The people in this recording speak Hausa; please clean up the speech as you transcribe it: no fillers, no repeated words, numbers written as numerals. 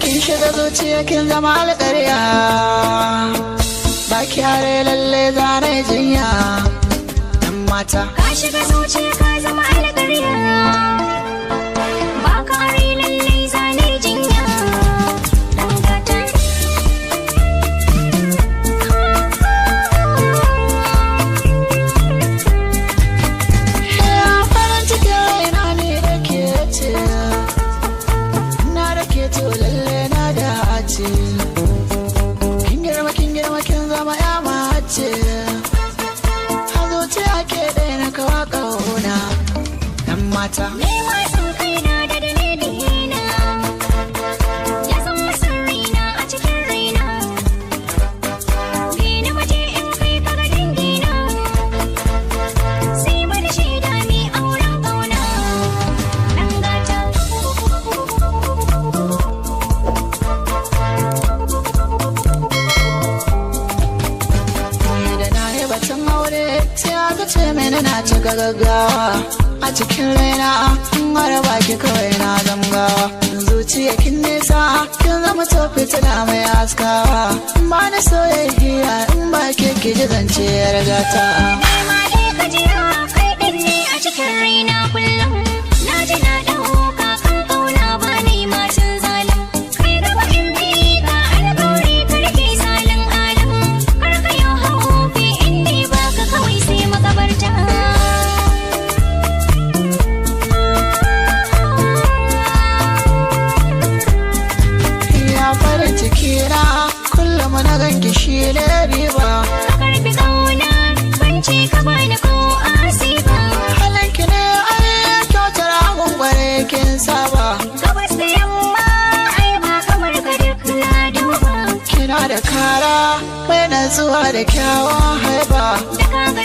Kin shiga zuciya kin zama alƙarya, ba kyare lalle zane jinya. Ɗan mata ka shiga zuciya ka zama alƙarya, ba kyare lalle zane jinya. Ɗan gata farin cikin raina ne da ke ce, na da ke to lalle na dace. Kin girma kin zama ya mace, a zuciya ke ɗaya na kawa ƙauna. Ɗan mata ni ma san kaina da dalilina, ya zama sirrina a cikin raina. Ni na waje in kai ka ga dangina, sai mana shaida mi auren ƙauna. Ɗan gata da na yi batun aure sai aka ce mini na cika gaggawa. A cikin raina in har baki kawai na zamgawa. Zuciya kin nesa kin zama to fitila mai haskawa. Ba na soyayya in ba ke ki ji zance ya rigata. ma dai ka jira kai ɗin ne a cikin raina kullum. Na ji na ɗauka kan ƙauna ba ni macin zalim. Kai gaba in bi ka alƙawari ka rike salin alam. Kar ka yau haufi in dai baka kawai sai makabarta. Ya farin ciki na kullum na ganki shi ne riba. Ka karbi ƙauna ban ce ka bani ko asiba. Halinki ne ai kyautar gwangware kin saba. Gabas da yamma ai ba kamar ka duk na duba. Kina da kara mai natsuwa da kyawun haiba. Da ka ga